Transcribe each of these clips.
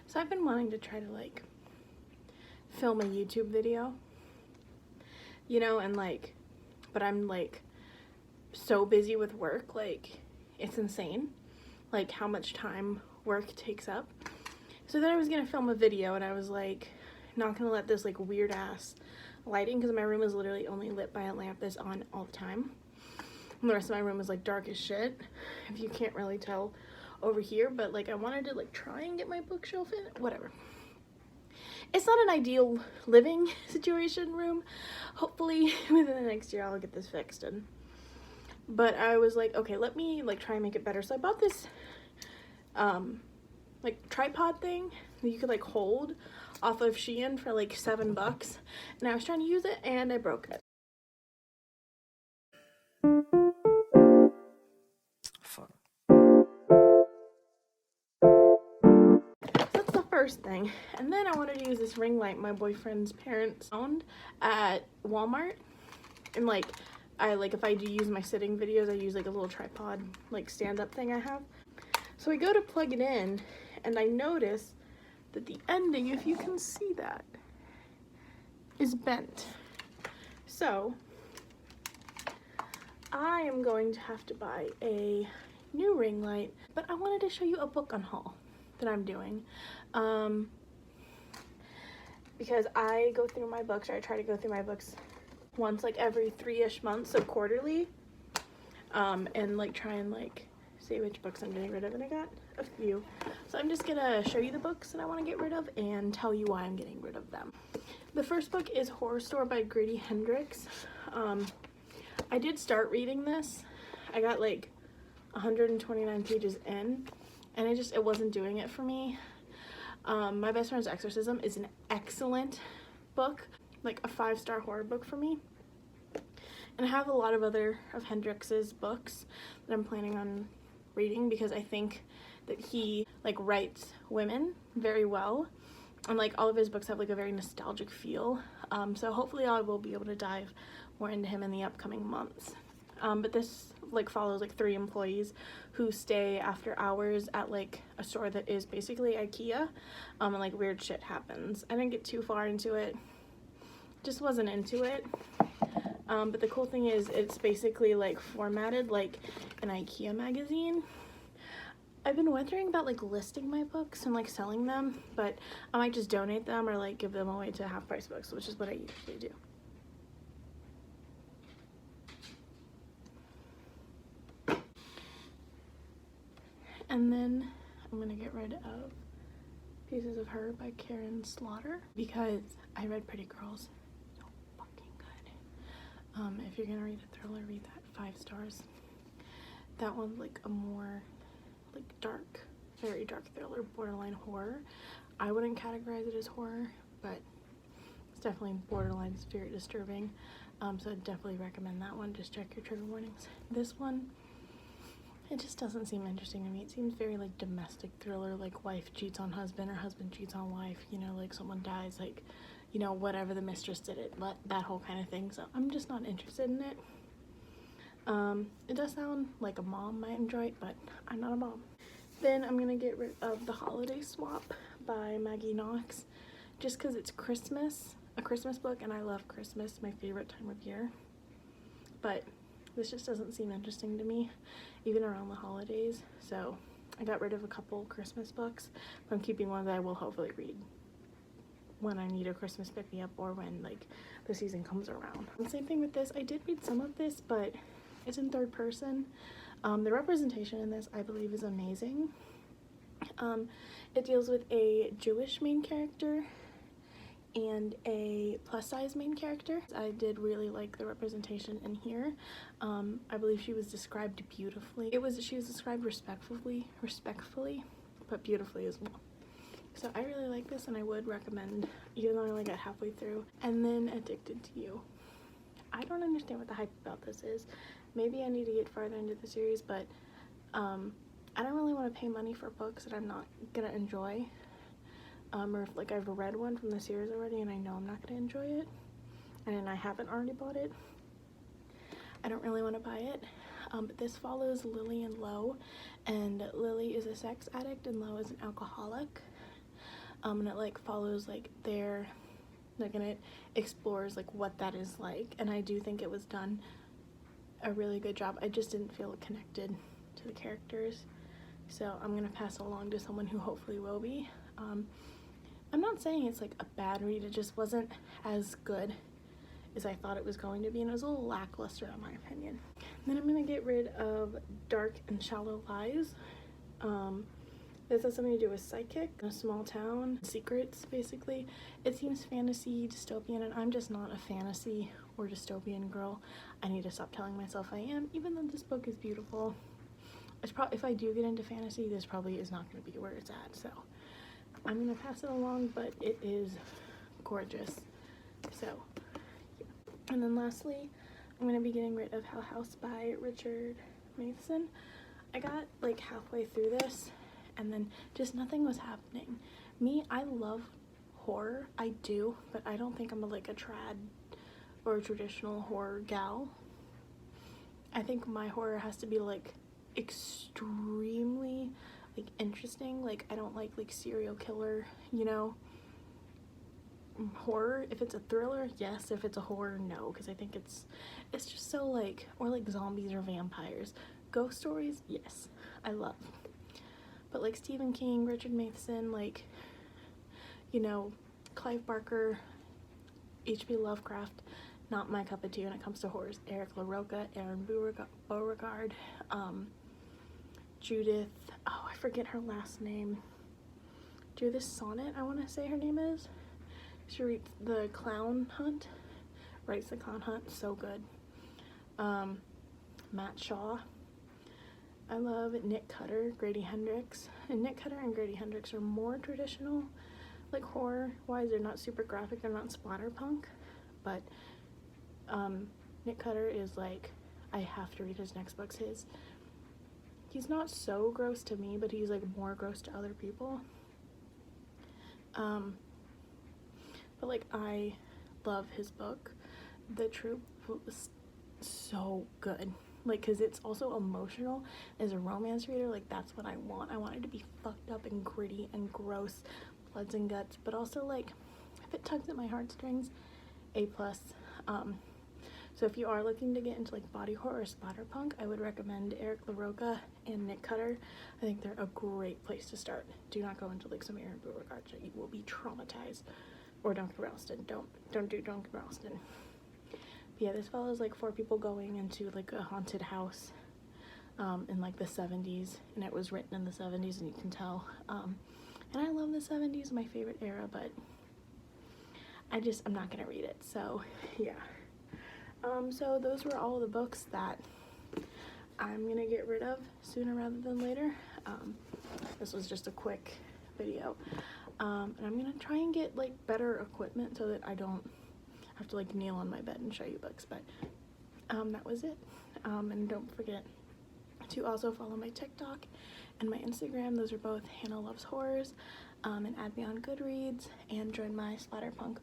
So I've been wanting to try to like film a YouTube video, you know, and like, but I'm like so busy with work, like it's insane, like how much time work takes up. So then I was gonna film a video, and I was like not gonna let this like weird ass lighting, because my room is literally only lit by a lamp that's on all the time, and the rest of my room is like dark as shit, if you can't really tell over here. But like I wanted to like try and get my bookshelf in, whatever. It's not an ideal living situation room. Hopefully within the next year I'll get this fixed. And but I was like, okay, let me like try and make it better. So I bought this like tripod thing that you could like hold off of Shein for like $7, and I was trying to use it and I broke it. Fun. That's the first thing. And then I wanted to use this ring light my boyfriend's parents found at Walmart. And like if I do use my sitting videos, I use like a little tripod like stand-up thing I have. So I go to plug it in, and I notice that the ending, if you can see that, is bent. So I am going to have to buy a new ring light. But I wanted to show you a book unhaul that I'm doing, because I go through my books, or I try to go through my books once like every 3-ish months, so quarterly, and like try and like see which books I'm getting rid of, and I got a few. So I'm just gonna show you the books that I want to get rid of and tell you why I'm getting rid of them. The first book is Horror Store by Grady Hendrix. I did start reading this. I got like 129 pages in, and it wasn't doing it for me. My Best Friend's Exorcism is an excellent book, like a 5-star horror book for me. And I have a lot of other of Hendrix's books that I'm planning on reading, because I think that he like writes women very well, and like all of his books have like a very nostalgic feel. So hopefully I will be able to dive more into him in the upcoming months. But this like follows like 3 employees who stay after hours at like a store that is basically IKEA, and like weird shit happens. I didn't get too far into it, just wasn't into it. But the cool thing is it's basically like formatted like an IKEA magazine. I've been wondering about like listing my books and like selling them, but I might just donate them or like give them away to half-price books, which is what I usually do. And then I'm gonna get rid of Pieces of Her by Karen Slaughter, because I read Pretty Girls. So fucking good. If you're gonna read a thriller, read that. 5 stars. That one's like a more like dark, very dark thriller, borderline horror. I wouldn't categorize it as horror, but it's definitely borderline, it's very disturbing. So I'd definitely recommend that one. Just check your trigger warnings. This one, it just doesn't seem interesting to me. It seems very like domestic thriller, like wife cheats on husband or husband cheats on wife, you know, like someone dies, like, you know, whatever the mistress did it, that whole kind of thing. So I'm just not interested in it. It does sound like a mom might enjoy it, but I'm not a mom. Then I'm gonna get rid of The Holiday Swap by Maggie Knox, just because it's Christmas, a Christmas book, and I love Christmas, my favorite time of year. But this just doesn't seem interesting to me, even around the holidays. So I got rid of a couple Christmas books, but I'm keeping one that I will hopefully read when I need a Christmas pick-me-up, or when like the season comes around. And same thing with this. I did read some of this, but it's in 3rd person. The representation in this, I believe, is amazing. It deals with a Jewish main character and a plus-size main character. I did really like the representation in here. I believe she was described beautifully. She was described respectfully, but beautifully as well. So I really like this, and I would recommend, even though I only got halfway through. And then Addicted to You. I don't understand what the hype about this is. Maybe I need to get farther into the series, but I don't really want to pay money for books that I'm not gonna enjoy, or if like I've read one from the series already and I know I'm not gonna enjoy it, and I haven't already bought it. I don't really want to buy it. But this follows Lily and Lo, and Lily is a sex addict and Lo is an alcoholic. and it like follows like their, like, and it explores like what that is like, and I do think it was done a really good job. I just didn't feel connected to the characters, so I'm gonna pass it along to someone who hopefully will be. I'm not saying it's like a bad read, it just wasn't as good as I thought it was going to be, and it was a little lackluster in my opinion. Then I'm gonna get rid of Dark and Shallow Lies. This has something to do with psychic, a small town, secrets basically. It seems fantasy, dystopian, and I'm just not a fantasy or dystopian girl. I need to stop telling myself I am, even though this book is beautiful. It's probably, if I do get into fantasy, this probably is not going to be where it's at, so I'm going to pass it along, but it is gorgeous. So, yeah. And then lastly, I'm going to be getting rid of Hell House by Richard Matheson. I got like halfway through this, and then just nothing was happening. Me, I love horror, I do, but I don't think I'm like a trad or a traditional horror gal. I think my horror has to be like extremely like interesting. Like I don't like serial killer, you know, horror. If it's a thriller, yes. If it's a horror, no, because I think it's just so like, or like zombies or vampires. Ghost stories, yes, I love. But like Stephen King, Richard Matheson, like, you know, Clive Barker, H.P. Lovecraft, not my cup of tea when it comes to horrors. Eric LaRocca, Aaron Beauregard, Judith, oh, I forget her last name. Judith Sonnet, I want to say her name is. She writes The Clown Hunt, so good. Matt Shaw. I love Nick Cutter, Grady Hendrix. And Nick Cutter and Grady Hendrix are more traditional, like horror-wise. They're not super graphic, they're not splatterpunk. But Nick Cutter is like, I have to read his next book's his. He's not so gross to me, but he's like more gross to other people. But like I love his book. The Troop was so good. Like, because it's also emotional. As a romance reader, like that's what I want. I want it to be fucked up and gritty and gross, bloods and guts, but also like if it tugs at my heartstrings, A+. So if you are looking to get into like body horror or splatterpunk, I would recommend Eric LaRocca and Nick Cutter. I think they're a great place to start. Do not go into like some Aaron Beauregard, you will be traumatized. Or Duncan Ralston. Don't do Duncan Ralston. But yeah, this follows like 4 people going into like a haunted house in like the 70s, and it was written in the 70s, and you can tell. And I love the 70s, my favorite era, but I'm not gonna read it. So yeah. So those were all the books that I'm gonna get rid of sooner rather than later. This was just a quick video. And I'm gonna try and get like better equipment so that I don't have to like kneel on my bed and show you books, but that was it. And don't forget to also follow my TikTok and my Instagram. Those are both Hannah Loves Horrors. And add me on Goodreads and join my splatterpunk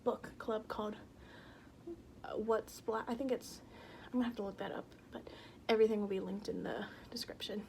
book club called I think it's, I'm gonna have to look that up, but everything will be linked in the description.